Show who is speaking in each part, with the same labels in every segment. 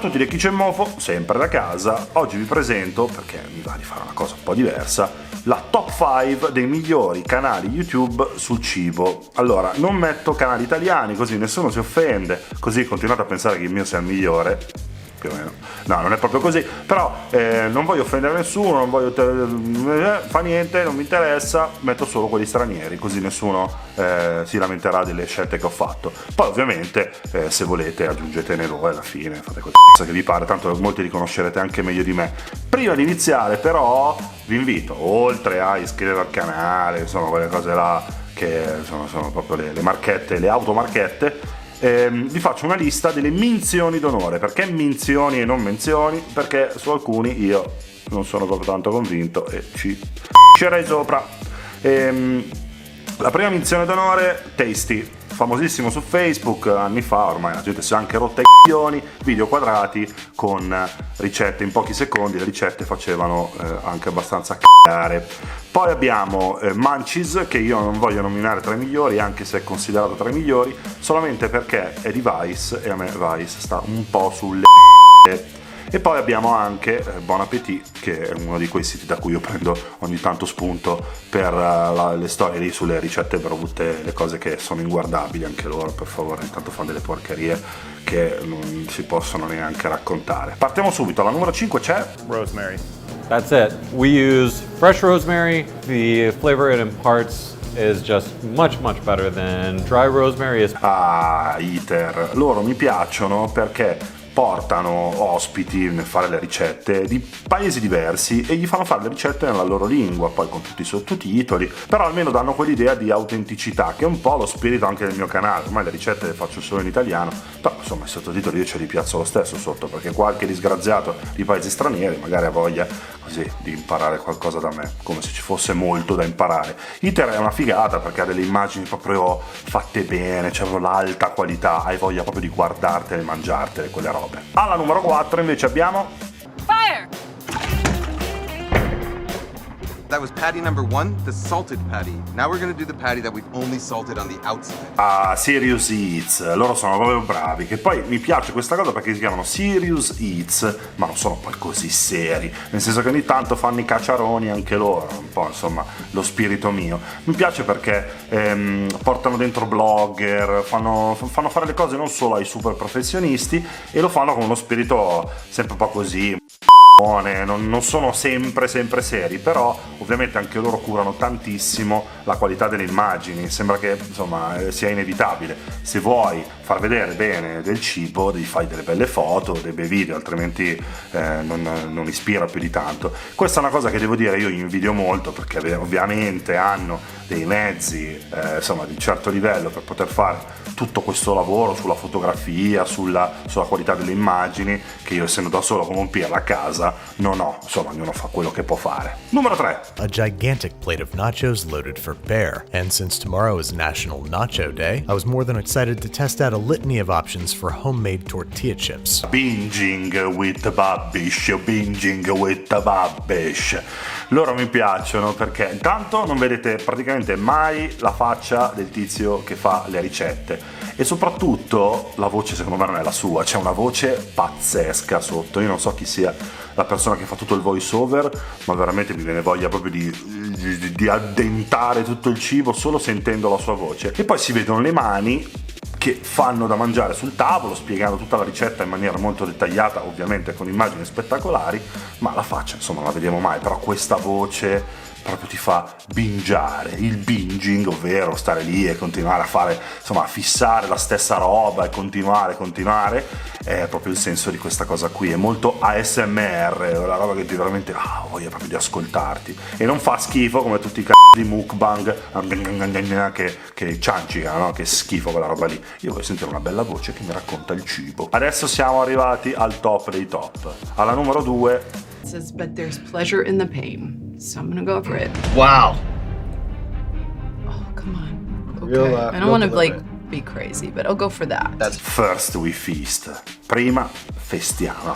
Speaker 1: a tutti da Kitchen Mofo, sempre da casa. Oggi vi presento, perché mi va di fare una cosa un po' diversa, la top 5 dei migliori canali YouTube sul cibo. Allora, non metto canali italiani, così nessuno si offende, così continuate a pensare che il mio sia il migliore, più o meno. No, non è proprio così, però non voglio offendere nessuno, non voglio fa niente, non mi interessa, metto solo quelli stranieri, così nessuno si lamenterà delle scelte che ho fatto. Poi ovviamente se volete aggiungetene voi alla fine, fate quel c***o che vi pare, tanto molti li conoscerete anche meglio di me. Prima di iniziare però vi invito, oltre a iscrivervi al canale, insomma quelle cose là che sono proprio le marchette, le automarchette, vi faccio una lista delle menzioni d'onore. Perché menzioni e non menzioni? Perché su alcuni io non sono proprio tanto convinto e ci scerei sopra. La prima menzione d'onore, Tasty, famosissimo su Facebook anni fa, ormai la gente si è anche rotta i c***oni, video quadrati con ricette in pochi secondi, le ricette facevano anche abbastanza c***are. Poi abbiamo Munchies, che io non voglio nominare tra i migliori, anche se è considerato tra i migliori, solamente perché è di Vice e a me Vice sta un po' sulle E poi abbiamo anche Bon Appetit, che è uno di quei siti da cui io prendo ogni tanto spunto per le storie lì sulle ricette brutte, le cose che sono inguardabili anche loro, per favore, intanto fanno delle porcherie che non si possono neanche raccontare. Partiamo subito, alla numero 5 c'è
Speaker 2: Rosemary. That's it. We use fresh rosemary. The flavor it imparts is just much better than dry rosemary.
Speaker 1: Iter. Loro mi piacciono perché portano ospiti nel fare le ricette di paesi diversi e gli fanno fare le ricette nella loro lingua, poi con tutti i sottotitoli, però almeno danno quell'idea di autenticità che è un po' lo spirito anche del mio canale. Ormai le ricette le faccio solo in italiano, però insomma i sottotitoli io ce li piazzo lo stesso sotto, perché qualche disgraziato di paesi stranieri magari ha voglia così di imparare qualcosa da me, come se ci fosse molto da imparare. Iter è una figata perché ha delle immagini proprio fatte bene, c'è l'alta qualità, hai voglia proprio di guardartele e mangiartele quelle robe. Alla numero 4 invece abbiamo
Speaker 3: Fire!
Speaker 4: That was patty number 1, the salted patty. Now we're gonna do the patty that we've only salted on the outside.
Speaker 1: Serious Eats, loro sono proprio bravi, che poi mi piace questa cosa perché si chiamano Serious Eats, ma non sono poi così seri, nel senso che ogni tanto fanno i cacciaroni anche loro, un po' insomma lo spirito mio. Mi piace perché portano dentro blogger, fanno fare le cose non solo ai super professionisti e lo fanno con uno spirito sempre un po' così. Non sono sempre seri, però ovviamente anche loro curano tantissimo la qualità delle immagini. Sembra che insomma sia inevitabile, se vuoi far vedere bene del cibo devi fare delle belle foto, dei bei video, altrimenti non ispira più di tanto. Questa è una cosa che devo dire io invidio molto, perché ovviamente hanno dei mezzi insomma di un certo livello per poter fare tutto questo lavoro sulla fotografia, sulla qualità delle immagini, che io essendo da solo come un pirla a casa non ho. Insomma, ognuno fa quello che può fare. Numero 3.
Speaker 5: A gigantic plate of nachos loaded for bear. And since tomorrow is National Nacho Day, I was more than excited to test out a litany of options for homemade tortilla chips.
Speaker 1: Binging with Babbish. Loro mi piacciono perché intanto non vedete praticamente mai la faccia del tizio che fa le ricette e soprattutto la voce secondo me non è la sua, c'è una voce pazzesca sotto. Io non so chi sia la persona che fa tutto il voice over, ma veramente mi viene voglia proprio di addentare tutto il cibo solo sentendo la sua voce. E poi si vedono le mani che fanno da mangiare sul tavolo, spiegando tutta la ricetta in maniera molto dettagliata, ovviamente con immagini spettacolari, ma la faccia insomma non la vediamo mai, però questa voce proprio ti fa bingiare. Il binging, ovvero stare lì e continuare a fare, insomma, a fissare la stessa roba e continuare, è proprio il senso di questa cosa qui. È molto ASMR, è una roba che ti veramente voglia proprio di ascoltarti e non fa schifo come tutti i di mukbang che ciancicano, no? Che schifo quella roba lì. Io voglio sentire una bella voce che mi racconta il cibo. Adesso siamo arrivati al top dei top. Alla numero 2
Speaker 3: says, but there's pleasure in the pain, so I'm gonna go for it.
Speaker 6: Wow.
Speaker 3: Oh, come on. Okay. I don't want to be crazy, but I'll go for that.
Speaker 1: That's First we feast. Prima festiamo,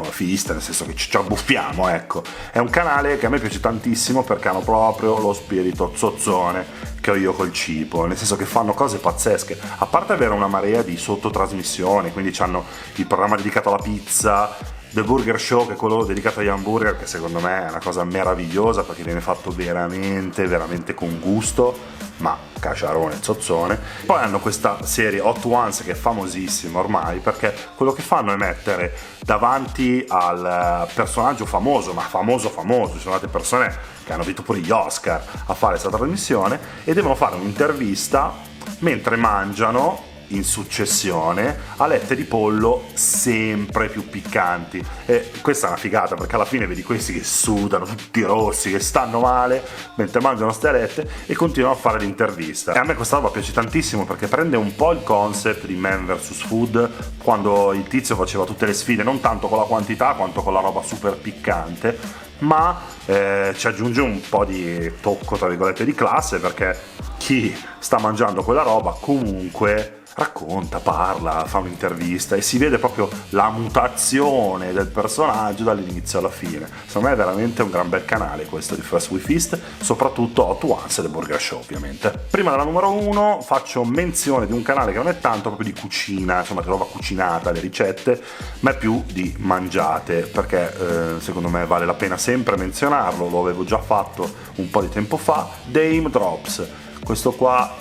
Speaker 1: feast nel senso che ci abbuffiamo, ecco. È un canale che a me piace tantissimo perché hanno proprio lo spirito zozzone, che ho io col cibo, nel senso che fanno cose pazzesche, a parte avere una marea di sottotrasmissioni, quindi hanno il programma dedicato alla pizza, The Burger Show, che è quello dedicato agli hamburger, che secondo me è una cosa meravigliosa perché viene fatto veramente con gusto, ma caciarone, zozzone. Poi hanno questa serie Hot Ones che è famosissima ormai, perché quello che fanno è mettere davanti al personaggio famoso, ma famoso, ci sono altre persone che hanno vinto pure gli Oscar a fare questa trasmissione, e devono fare un'intervista mentre mangiano in successione alette di pollo sempre più piccanti. E questa è una figata, perché alla fine vedi questi che sudano tutti rossi, che stanno male mentre mangiano ste alette e continuano a fare l'intervista. E a me questa roba piace tantissimo perché prende un po' il concept di Man vs Food, quando il tizio faceva tutte le sfide, non tanto con la quantità quanto con la roba super piccante, ma ci aggiunge un po' di tocco, tra virgolette, di classe, perché chi sta mangiando quella roba comunque racconta, parla, fa un'intervista e si vede proprio la mutazione del personaggio dall'inizio alla fine. Secondo me è veramente un gran bel canale questo di First We Feast, soprattutto Hot Ones e The Burger Show, ovviamente. Prima della numero 1 faccio menzione di un canale che non è tanto proprio di cucina, insomma di roba cucinata, le ricette, ma è più di mangiate, perché secondo me vale la pena sempre menzionarlo. Lo avevo già fatto un po' di tempo fa, Dame Drops. Questo qua,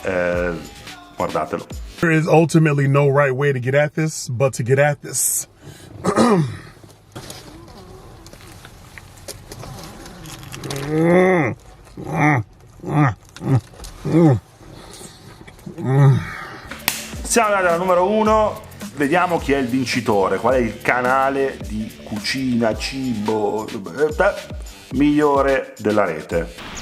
Speaker 1: guardatelo.
Speaker 6: There is ultimately no right way to get at this, but to get at this.
Speaker 1: Siamo arrivati alla numero 1, vediamo chi è il vincitore, qual è il canale di cucina, cibo migliore della rete.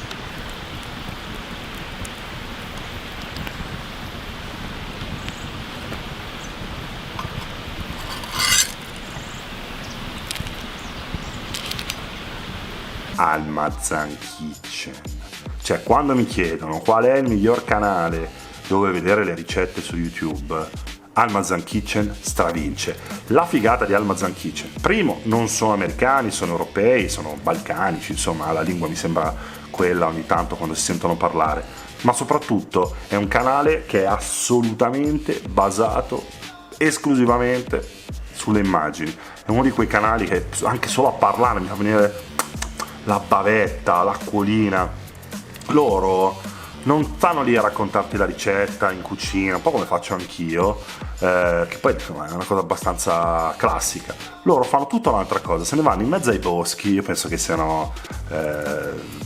Speaker 1: Almazan Kitchen. Cioè, quando mi chiedono qual è il miglior canale dove vedere le ricette su YouTube, Almazan Kitchen stravince. La figata di Almazan Kitchen: primo, non sono americani, sono europei, sono balcanici, insomma la lingua mi sembra quella ogni tanto quando si sentono parlare, ma soprattutto è un canale che è assolutamente basato esclusivamente sulle immagini. È uno di quei canali che anche solo a parlare mi fa venire la bavetta, l'acquolina. Loro non stanno lì a raccontarti la ricetta in cucina, un po' come faccio anch'io, che poi insomma è una cosa abbastanza classica. Loro fanno tutta un'altra cosa, se ne vanno in mezzo ai boschi, io penso che siano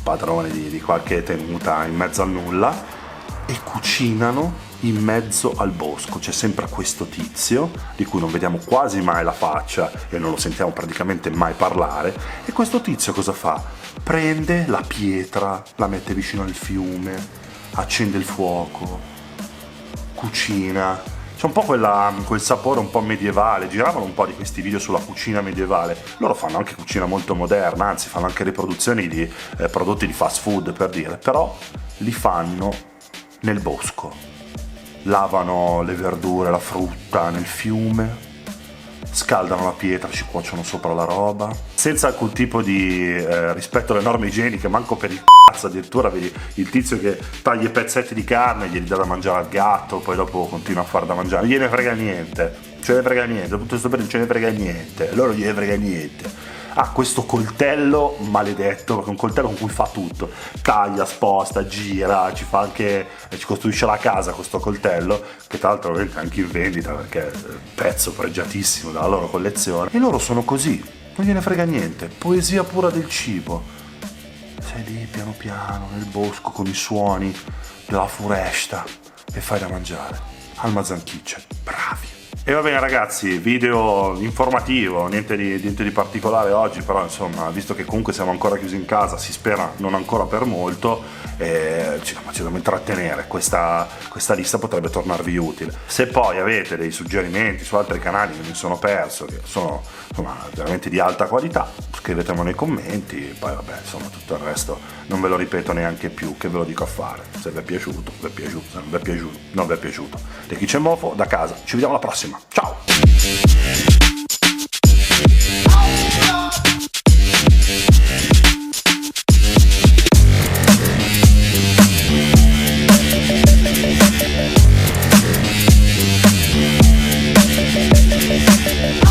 Speaker 1: padroni di qualche tenuta in mezzo al nulla, e cucinano in mezzo al bosco. C'è sempre questo tizio di cui non vediamo quasi mai la faccia e non lo sentiamo praticamente mai parlare, e questo tizio cosa fa? Prende la pietra, la mette vicino al fiume, accende il fuoco, cucina. C'è un po' quel sapore un po' medievale. Giravano un po' di questi video sulla cucina medievale. Loro fanno anche cucina molto moderna, anzi fanno anche riproduzioni di prodotti di fast food, per dire, però li fanno nel bosco. Lavano le verdure, la frutta nel fiume, scaldano la pietra, ci cuociono sopra la roba, senza alcun tipo di rispetto alle norme igieniche, manco per il cazzo. Addirittura vedi il tizio che taglia i pezzetti di carne, glieli dà da mangiare al gatto, poi dopo continua a far da mangiare, non gliene frega niente, tutto questo periodo non ce ne frega niente, loro gliene frega niente. Ha questo coltello maledetto, perché è un coltello con cui fa tutto, taglia, sposta, gira, ci costruisce la casa questo coltello, che tra l'altro è anche in vendita perché è un pezzo pregiatissimo dalla loro collezione. E loro sono così, non gliene frega niente, poesia pura del cibo. Sei lì piano piano nel bosco con i suoni della foresta e fai da mangiare. Almazan Kitchen, bravi. E va bene ragazzi, video informativo, niente di particolare oggi, però insomma, visto che comunque siamo ancora chiusi in casa, si spera non ancora per molto, ci dobbiamo intrattenere. Questa lista potrebbe tornarvi utile. Se poi avete dei suggerimenti su altri canali che mi sono perso, che sono insomma veramente di alta qualità, scrivetemelo nei commenti. Poi vabbè, insomma, tutto il resto non ve lo ripeto neanche più, che ve lo dico a fare. Se vi è piaciuto, vi è piaciuto, se non vi è piaciuto, non vi è piaciuto. Da chi c'è mofo, da casa, ci vediamo alla prossima. Ciao!
Speaker 7: Bye.